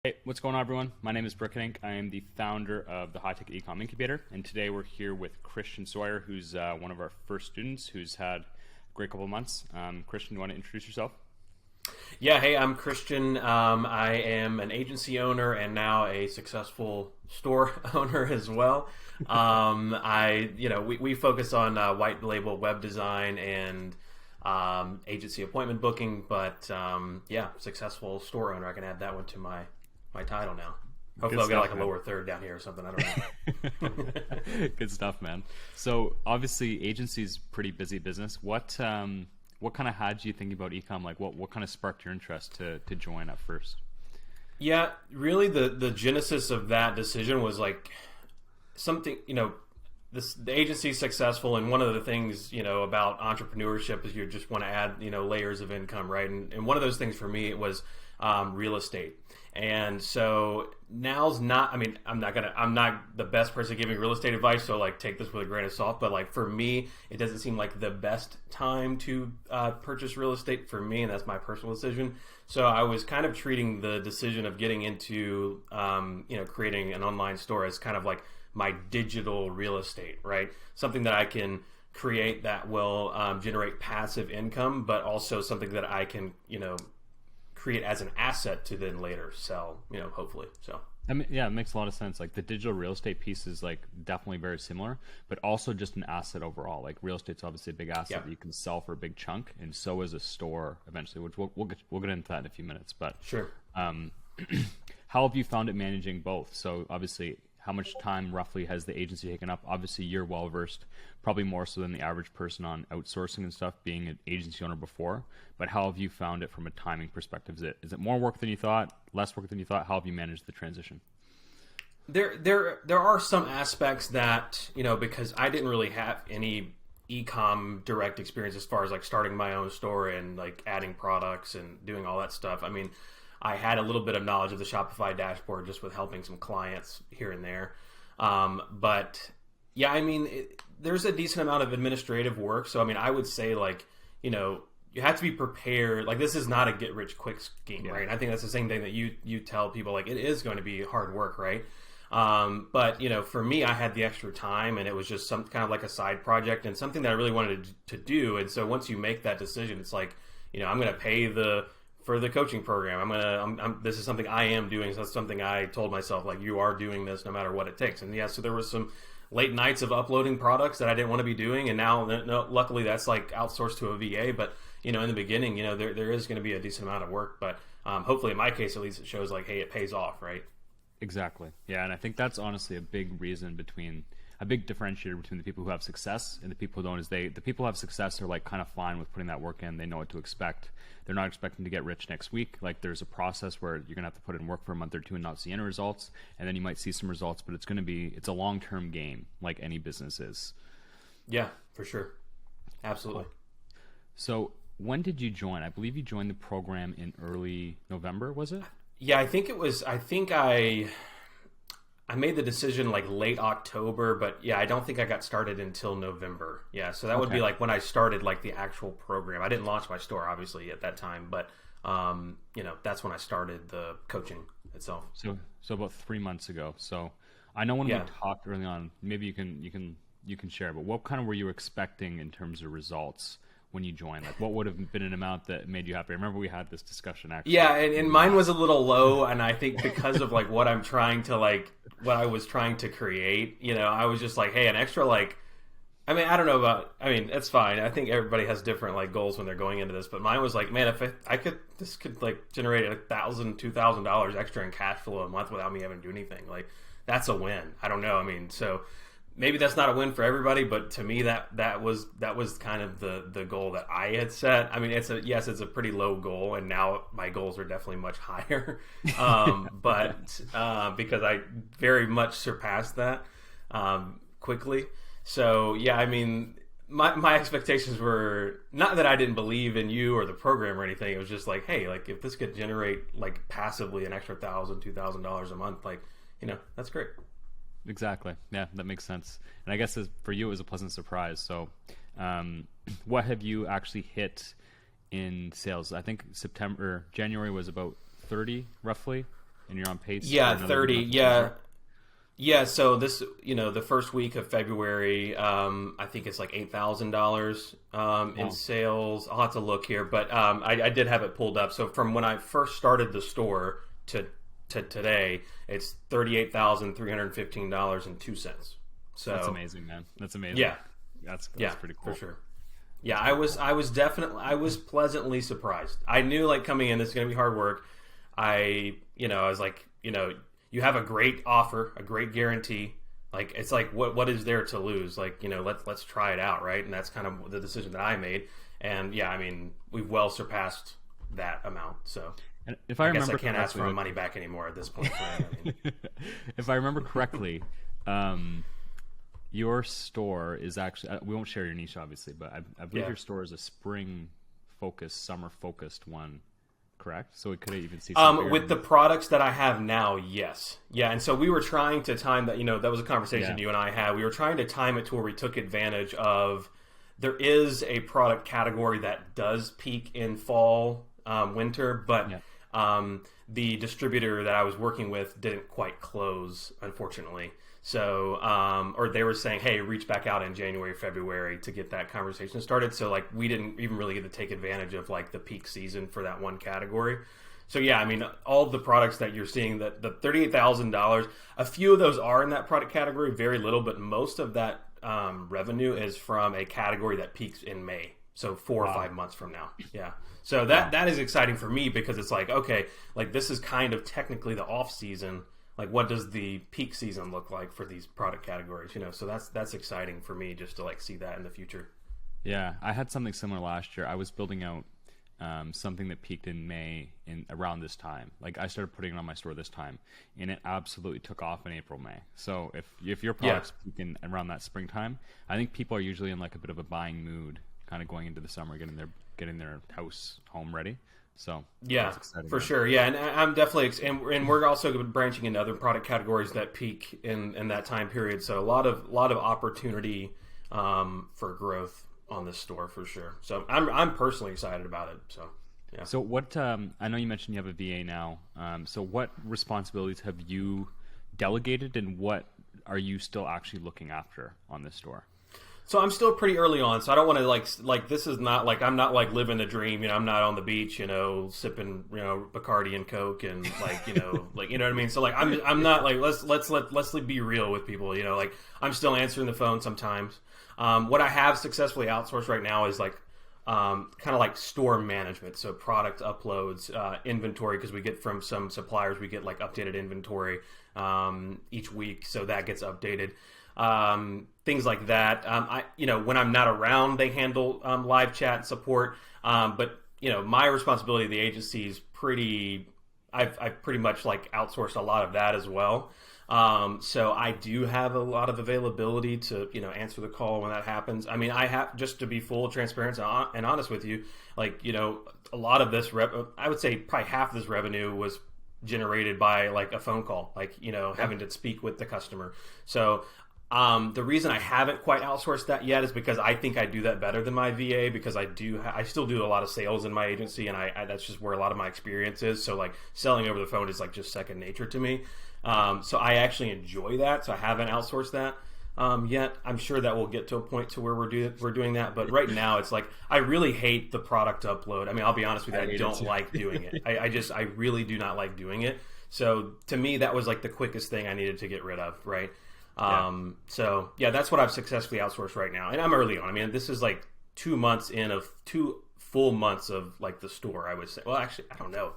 Hey, what's going on, everyone? My name is Brook Hiddink. I am the founder of the High Tech Ecom Incubator, and today we're here with Christian Sawyer, who's one of our first students who's had a great couple of months. Christian, you want to introduce yourself? Yeah, hey, I'm Christian. I am an agency owner and now a successful store owner as well. We focus on white label web design and agency appointment booking, but yeah, successful store owner. I can add that one to my title now. Hopefully, Good I'll get stuff, like a man. lower third down here or something. I don't know. Good stuff, man. So obviously, agency's pretty busy business. What kind of had you thinking about ecom? Like, what kind of sparked your interest to join at first? Yeah, really, the genesis of that decision was like something, the agency is successful, and one of the things, about entrepreneurship is you just want to add, layers of income, right? And one of those things for me, it was real estate. And so now's not, I mean, I'm not the best person giving real estate advice, so like take this with a grain of salt, but like for me, it doesn't seem like the best time to purchase real estate for me, and that's my personal decision. So I was kind of treating the decision of getting into, creating an online store as kind of like my digital real estate, right? Something that I can create that will generate passive income, but also something that I can, create as an asset to then later sell, hopefully. So I mean, yeah, it makes a lot of sense. Like the digital real estate piece is like definitely very similar, but also just an asset overall. Like real estate's obviously a big asset yeah, that you can sell for a big chunk, and so is a store eventually, which we'll get into that in a few minutes. But sure. um, how have you found it managing both? So obviously, how much time roughly has the agency taken up? Obviously, you're well versed, probably more so than the average person on outsourcing and stuff, being an agency owner before. But how have you found it from a timing perspective? Is it more work than you thought, less work than you thought? How have you managed the transition? There are some aspects that, because I didn't really have any ecom direct experience as far as like starting my own store and like adding products and doing all that stuff. I mean, I had a little bit of knowledge of the Shopify dashboard just with helping some clients here and there. But yeah, I mean, there's a decent amount of administrative work. So, I mean, I would say like, you have to be prepared. Like, this is not a get rich quick scheme, Yeah. right? And I think that's the same thing that you tell people, like, it is going to be hard work, right? But for me, I had the extra time, and it was just some kind of like a side project and something that I really wanted to do. And so once you make that decision, it's like, I'm going to pay for the coaching program. This is something I am doing. So that's something I told myself, like, you are doing this no matter what it takes. And yeah, so there was some late nights of uploading products that I didn't want to be doing. And now, no, luckily that's like outsourced to a VA. But, in the beginning, there is going to be a decent amount of work, but hopefully in my case, at least it shows like, hey, it pays off, right? Exactly. Yeah, and I think that's honestly a big differentiator between the people who have success and the people who don't. Is the people who have success are like kind of fine with putting that work in. They know what to expect. They're not expecting to get rich next week. Like there's a process where you're gonna have to put in work for a month or two and not see any results, and then you might see some results, but it's a long term game, like any business is. Yeah, for sure. Absolutely. So when did you join? I believe you joined the program in early November, was it? Yeah, I think I made the decision like late October, but yeah, I don't think I got started until November. Yeah, so that would be Okay. like when I started like the actual program. I didn't launch my store obviously at that time, but that's when I started the coaching itself. So about 3 months ago. So I know when we Yeah. talked early on, maybe you can share, but what kind of were you expecting in terms of results when you joined? Like what would have been an amount that made you happy? I remember we had this discussion actually. Yeah, and mine was a little low, and I think because of like what I was trying to create, I was just like, hey, an extra like, I mean, I don't know about, I mean, it's fine. I think everybody has different like goals when they're going into this, but mine was like, man, if this could like generate $1,000, $2,000 extra in cash flow a month without me having to do anything, like that's a win. I don't know. I mean, so maybe that's not a win for everybody, but to me that was kind of the goal that I had set. I mean, it's a pretty low goal, and now my goals are definitely much higher. But because I very much surpassed that quickly. So yeah, I mean, my expectations were not that I didn't believe in you or the program or anything. It was just like, hey, like if this could generate like passively an extra $1,000, $2,000 a month, like that's great. Exactly. Yeah, that makes sense. And I guess for you, it was a pleasant surprise. So, what have you actually hit in sales? I think January was about 30 roughly. and you're on pace. For Yeah, another 30. month or Yeah. so? Yeah, so this, the first week of February, I think it's like $8,000 in Wow. sales. I'll have to look here, but I did have it pulled up. So from when I first started the store to today, it's $38,315.02. So That's amazing, man. That's amazing. yeah, That's yeah, pretty cool. for sure. Yeah, I was pleasantly surprised. I knew like coming in, this is going to be hard work. I was like, you have a great offer, a great guarantee. Like it's like what is there to lose? Like let's try it out, right? And that's kind of the decision that I made. And yeah, I mean we've well surpassed that amount. So And if I I guess I remember can't ask for my correctly, money back anymore at this point. Right? I mean, if I remember correctly, your store is actually, we won't share your niche obviously, but I believe Yeah. your store is a spring focused, summer focused one, correct? So we could even see with the products that I have now, yes. Yeah, and so we were trying to time that, that was a conversation Yeah. you and I had. We were trying to time it to where we took advantage of, there is a product category that does peak in fall, winter, but the distributor that I was working with didn't quite close, unfortunately. So, or they were saying, hey, reach back out in January, February to get that conversation started. So like we didn't even really get to take advantage of like the peak season for that one category. So yeah, I mean, all of the products that you're seeing, that the $38,000, a few of those are in that product category, very little, but most of that revenue is from a category that peaks in May. So 4 or 5 months from now. Yeah. So that is exciting for me because it's like, okay, like this is kind of technically the off season. Like what does the peak season look like for these product categories? So that's exciting for me just to like see that in the future. Yeah, I had something similar last year. I was building out something that peaked in May in around this time. Like I started putting it on my store this time, and it absolutely took off in April, May. So if your products peak in around that springtime, I think people are usually in like a bit of a buying mood, kind of going into the summer, getting their home ready. So yeah, that's exciting, for man. sure. Yeah, and I'm definitely and we're also branching into other product categories that peak in that time period. So a lot of opportunity for growth on this store for sure. So I'm personally excited about it. So yeah. So what? I know you mentioned you have a VA now. So what responsibilities have you delegated, and what are you still actually looking after on this store? So I'm still pretty early on, so I don't want to like this is not like I'm not like living the dream. I'm not on the beach, sipping Bacardi and Coke and like like what I mean. So like I'm not like let's be real with people. Like I'm still answering the phone sometimes. What I have successfully outsourced right now is like kind of like store management, so product uploads, inventory, because we get from some suppliers we get like updated inventory each week, so that gets updated. Things like that. When I'm not around, they handle live chat support. But my responsibility of the agency is I've pretty much like outsourced a lot of that as well. So I do have a lot of availability to answer the call when that happens. I mean, I have, just to be full transparent and honest with you, like a lot of this I would say probably half of this revenue was generated by like a phone call, like having to speak with the customer. So the reason I haven't quite outsourced that yet is because I think I do that better than my VA, because I still do a lot of sales in my agency, and I that's just where a lot of my experience is. So like selling over the phone is like just second nature to me. So I actually enjoy that. So I haven't outsourced that yet. I'm sure that we'll get to a point to where we're doing that. But right now it's like I really hate the product upload. I mean, I'll be honest with you, I don't like doing it. I really do not like doing it. So to me, that was like the quickest thing I needed to get rid of, right? So yeah, that's what I've successfully outsourced right now, and I'm early on. I mean, this is like 2 months in of 2 full months of like the store, I would say. Well, actually, I don't know.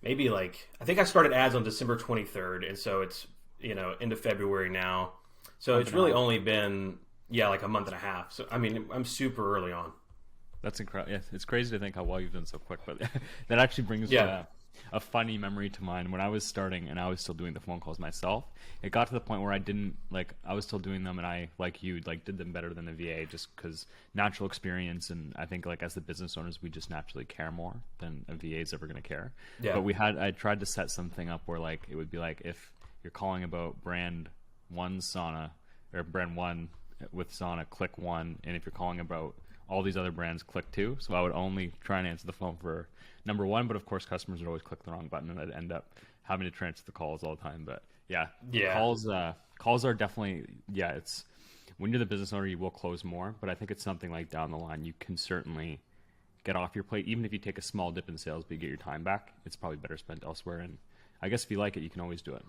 Maybe like, I think I started ads on December 23rd, and so it's into February now. So it's really only been like a month and a half. So I mean, I'm super early on. That's incredible. Yeah, it's crazy to think how well you've done so quick, but that actually brings a funny memory to mind. When I was starting and I was still doing the phone calls myself, it got to the point where I was still doing them, and I, like you, like did them better than the VA, just because natural experience, and I think like as the business owners, we just naturally care more than a VA is ever going to care. Yeah. But I tried to set something up where like it would be like, if you're calling about brand 1 sauna, or brand 1 with sauna, click 1, and if you're calling about all these other brands, click 2. So I would only try and answer the phone for number 1, but of course customers would always click the wrong button, and I'd end up having to transfer the calls all the time. But yeah, Yeah. calls are definitely, yeah, it's when you're the business owner, you will close more, but I think it's something like down the line you can certainly get off your plate. Even if you take a small dip in sales but you get your time back, it's probably better spent elsewhere. And I guess if you like it, you can always do it.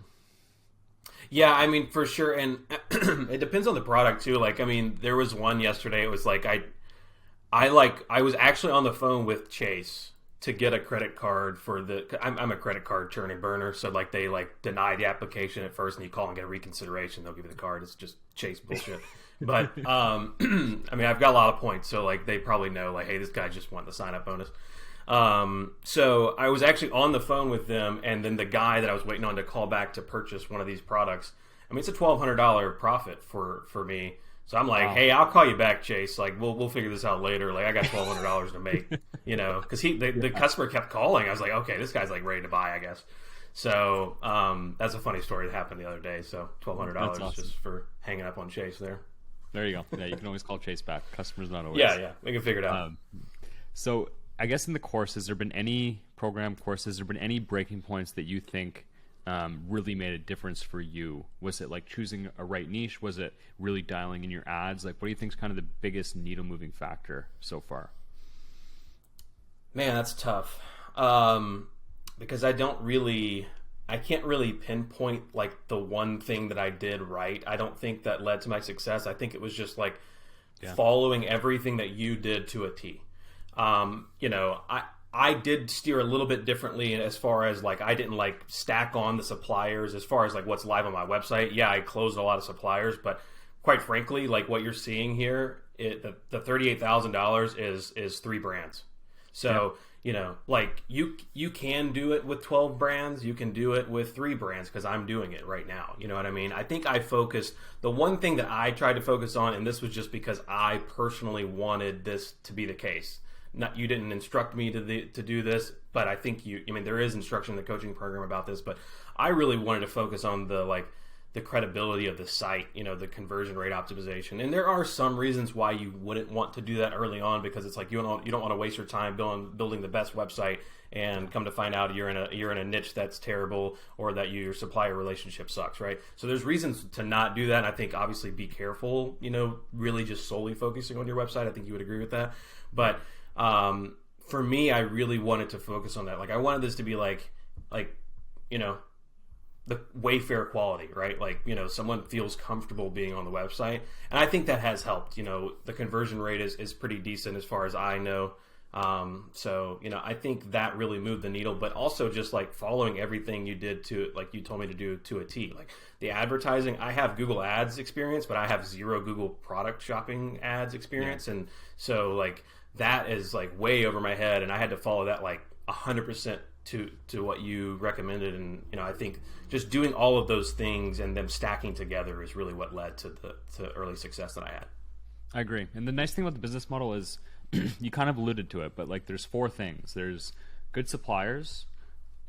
Yeah, I mean, for sure. And it depends on the product too. Like, I mean, there was one yesterday. It was like, I was actually on the phone with Chase to get a credit card for I'm a credit card churn and burner. So like they like deny the application at first and you call and get a reconsideration. They'll give you the card. It's just Chase bullshit. But, I mean, I've got a lot of points. So like they probably know like, hey, this guy just wanted the sign up bonus. So I was actually on the phone with them, and then the guy that I was waiting on to call back to purchase one of these products. I mean, it's a $1,200 profit for me. So I'm like, hey, I'll call you back, Chase. Like, we'll figure this out later. Like, I got $1,200 to make, because the customer kept calling. I was like, okay, this guy's like ready to buy, I guess. So that's a funny story that happened the other day. So $1,200 awesome. Just for hanging up on Chase there. There you go. Yeah, you can always call Chase back. Customer's not always. Yeah, we can figure it out. So I guess in the course, has there been any program courses, has there been any breaking points that you think really made a difference for you? Was it like choosing a right niche? Was it really dialing in your ads? Like, what do you think is kind of the biggest needle moving factor so far? Man, that's tough. Because I can't really pinpoint like the one thing that I did right. I don't think that led to my success. I think it was just like following everything that you did to a T. I did steer a little bit differently as far as like I didn't like stack on the suppliers as far as like what's live on my website. Yeah, I closed a lot of suppliers, but quite frankly, like what you're seeing here, the $38,000 is 3 brands. So like you can do it with 12 brands, you can do it with 3 brands because I'm doing it right now. You know what I mean? I think I focused, the one thing that I tried to focus on, and this was just because I personally wanted this to be the case. You didn't instruct me to do this, but I think there is instruction in the coaching program about this, but I really wanted to focus on the credibility of the site, the conversion rate optimization. And there are some reasons why you wouldn't want to do that early on, because it's like you don't want to waste your time building the best website and come to find out you're in a niche that's terrible, or that your supplier relationship sucks, right? So there's reasons to not do that. And I think obviously be careful, really just solely focusing on your website. I think you would agree with that. But for me, I really wanted to focus on that. Like I wanted this to be like the Wayfair quality, right? Like, someone feels comfortable being on the website. And I think that has helped. The conversion rate is pretty decent as far as I know. So, I think that really moved the needle, but also just like following everything you did to, like you told me to do to a T. Like the advertising, I have Google Ads experience, but I have 0 Google product shopping ads experience. Yeah. And so like that is like way over my head, and I had to follow that like 100% to what you recommended. And I think just doing all of those things and them stacking together is really what led to the early success that I had. I agree. And the nice thing about the business model is you kind of alluded to it, but like there's 4 things. There's good suppliers,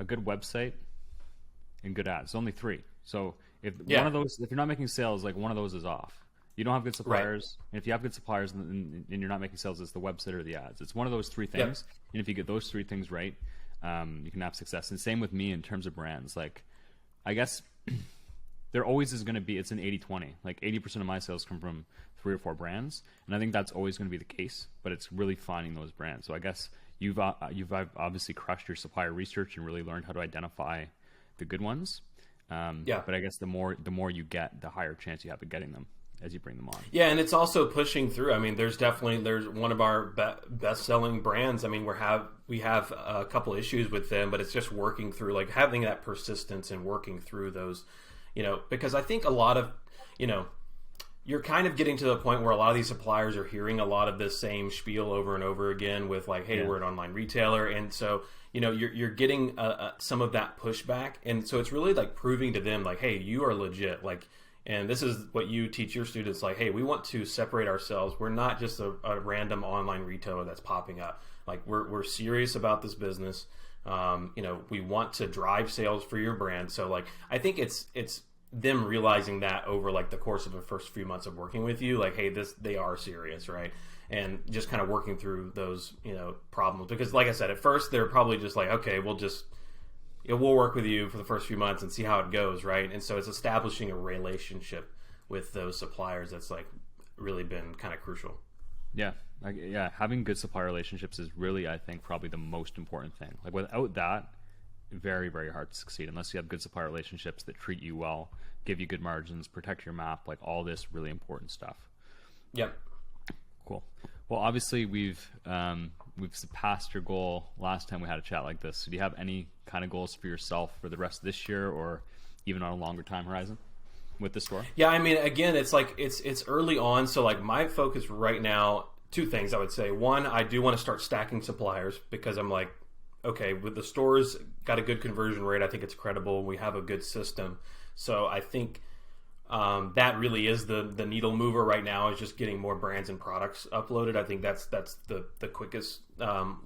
a good website, and good ads. Only 3. So if one of those, if you're not making sales, like one of those is off. You don't have good suppliers. Right. And if you have good suppliers and you're not making sales, it's the website or the ads. It's one of those 3 things. Yep. And if you get those 3 things right, you can have success. And same with me in terms of brands. Like, I guess there always is going to be, it's an 80-20. Like 80% of my sales come from 3 or 4 brands. And I think that's always going to be the case, but it's really finding those brands. So I guess you've obviously crushed your supplier research and really learned how to identify the good ones. But I guess the more you get, the higher chance you have of getting them as you bring them on. Yeah, and it's also pushing through. I mean, there's one of our best-selling brands. I mean, we have a couple issues with them, but it's just working through, like having that persistence and working through those, because I think a lot of, you're kind of getting to the point where a lot of these suppliers are hearing a lot of this same spiel over and over again with like, hey, we're an online retailer. And so, you're getting some of that pushback. And so it's really like proving to them like, hey, you are legit. Like, and this is what you teach your students, like, hey, we want to separate ourselves. We're not just a random online retailer that's popping up. Like, we're serious about this business. We want to drive sales for your brand. So, like, I think it's them realizing that over, like, the course of the first few months of working with you, like, hey, they are serious, right? And just kind of working through those, problems. Because, like I said, at first, they're probably just like, okay, we'll just we'll work with you for the first few months and see how it goes, right? And so it's establishing a relationship with those suppliers that's like really been kind of crucial. Yeah, yeah. Having good supplier relationships is really, I think, probably the most important thing. Like without that, very, very hard to succeed unless you have good supplier relationships that treat you well, give you good margins, protect your map, like all this really important stuff. Yep. Cool. Well, obviously we've surpassed your goal last time we had a chat like this. So do you have any kind of goals for yourself for the rest of this year, or even on a longer time horizon with the store? Yeah, I mean, again, it's like it's early on, so like my focus right now, two things I would say. One, I do want to start stacking suppliers because I'm like, okay, with the stores got a good conversion rate, I think it's credible. We have a good system, so I think that really is the needle mover right now, is just getting more brands and products uploaded. I think that's the quickest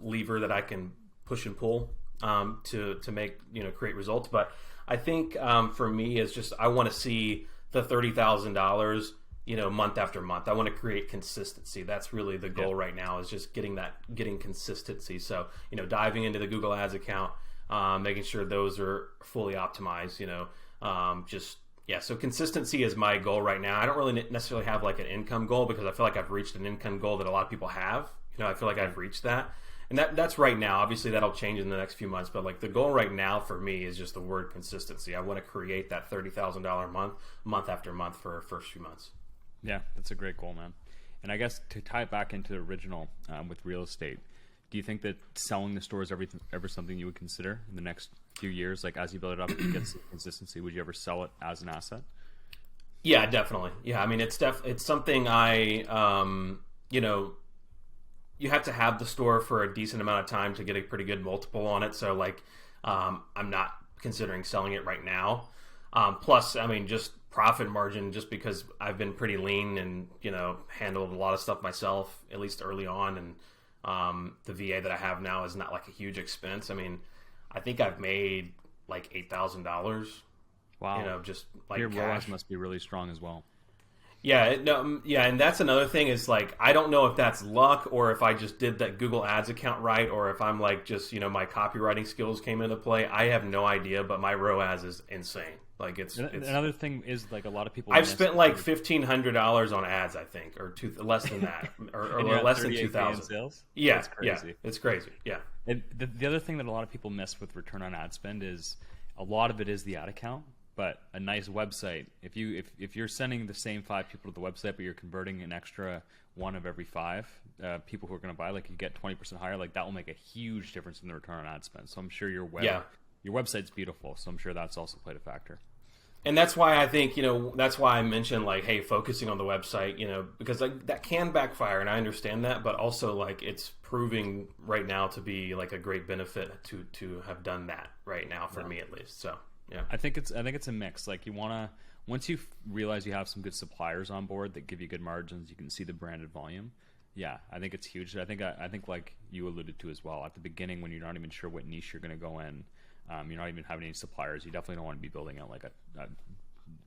lever that I can push and pull to make, create results. But I think for me is just I want to see the $30,000 month after month. I want to create consistency. That's really the goal right now, is just getting consistency. So diving into the Google Ads account, making sure those are fully optimized. So consistency is my goal right now. I don't really necessarily have like an income goal, because I feel like I've reached an income goal that a lot of people have. I feel like I've reached that. And that's right now. Obviously that'll change in the next few months, but like the goal right now for me is just the word consistency. I want to create that $30,000 month after month for the first few months. Yeah, that's a great goal, man. And I guess to tie it back into the original with real estate, do you think that selling the store is ever something you would consider in the next few years? Like as you build it up and get some consistency, would you ever sell it as an asset? Yeah, definitely. Yeah, I mean, it's something you have to have the store for a decent amount of time to get a pretty good multiple on it. So like, I'm not considering selling it right now. Plus, I mean, just profit margin, just because I've been pretty lean and, handled a lot of stuff myself, at least early on. And the VA that I have now is not like a huge expense. I mean, I think I've made like $8,000. Wow. Just like your cash. ROAS must be really strong as well. Yeah, no, yeah, and that's another thing is like I don't know if that's luck or if I just did that Google Ads account right, or if I'm like just my copywriting skills came into play. I have no idea, but my ROAS is insane. Like it's another thing is like a lot of people. I've spent like $1,500 on ads, I think, or less than that, or less than 2,000 sales. Yeah, that's crazy. Yeah, it's crazy. Yeah. And the other thing that a lot of people miss with return on ad spend is a lot of it is the ad account. But a nice website, if you're sending the same 5 people to the website, but you're converting an extra 1 of every 5 people who are going to buy, like you get 20% higher, like that will make a huge difference in the return on ad spend. So I'm sure your website's beautiful. So I'm sure that's also played a factor. And that's why I think, that's why I mentioned like, hey, focusing on the website, because like that can backfire, and I understand that, but also like it's proving right now to be like a great benefit to have done that right now for me at least. So. Yeah, I think it's a mix. Like you want to, once you realize you have some good suppliers on board that give you good margins, you can see the branded volume. Yeah, I think it's huge. I think like you alluded to as well at the beginning, when you're not even sure what niche you're going to go in, you're not even having any suppliers. You definitely don't want to be building out like a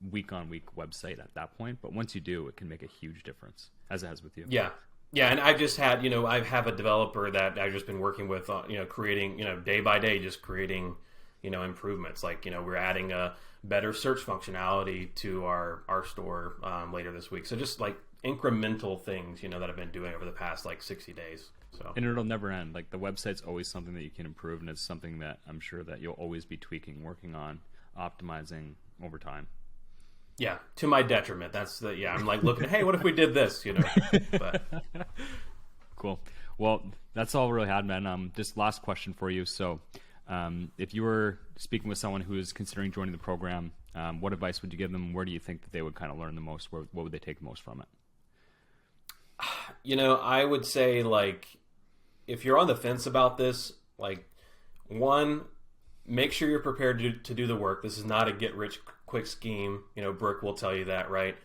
week-on-week website at that point. But once you do, it can make a huge difference, as it has with you. Yeah. Yeah, and I've just had, I have a developer that I've just been working with, creating, day by day, just creating improvements. Like, we're adding a better search functionality to our store later this week. So just like incremental things, that I've been doing over the past like 60 days. So, and it'll never end. Like the website's always something that you can improve, and it's something that I'm sure that you'll always be tweaking, working on, optimizing over time. Yeah, to my detriment. I'm like looking at, hey, what if we did this, But. Cool. Well, that's all we really had, man. Just last question for you. So, if you were speaking with someone who is considering joining the program, what advice would you give them? Where do you think that they would kind of learn the most? What would they take the most from it? I would say, like, if you're on the fence about this, like, one, make sure you're prepared to do the work. This is not a get-rich-quick scheme. Brook will tell you that, right?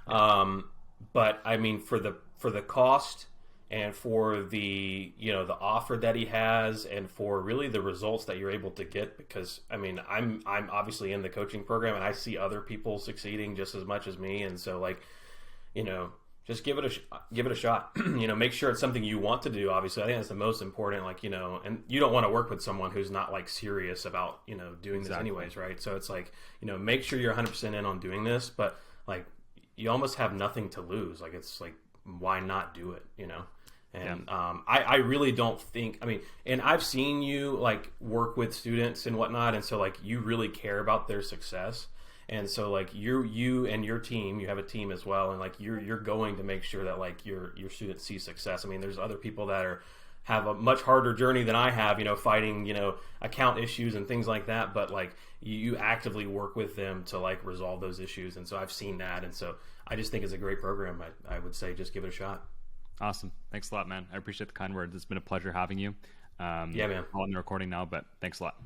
But, I mean, for the cost and for the the offer that he has, and for really the results that you're able to get, because I mean I'm obviously in the coaching program and I see other people succeeding just as much as me, and so like just give it a shot. Make sure it's something you want to do. Obviously, I think that's the most important. Like, and you don't want to work with someone who's not like serious about doing this anyways, right? So it's like make sure you're 100% in on doing this, but like you almost have nothing to lose. Like it's like why not do it? And I really don't think. I mean, and I've seen you like work with students and whatnot, and so like you really care about their success. And so like you and your team, you have a team as well, and like you're going to make sure that like your students see success. I mean, there's other people that have a much harder journey than I have, fighting, account issues and things like that. But like you actively work with them to like resolve those issues. And so I've seen that. And so I just think it's a great program. I would say just give it a shot. Awesome. Thanks a lot, man. I appreciate the kind words. It's been a pleasure having you. Yeah, man. I'm on the recording now, but thanks a lot.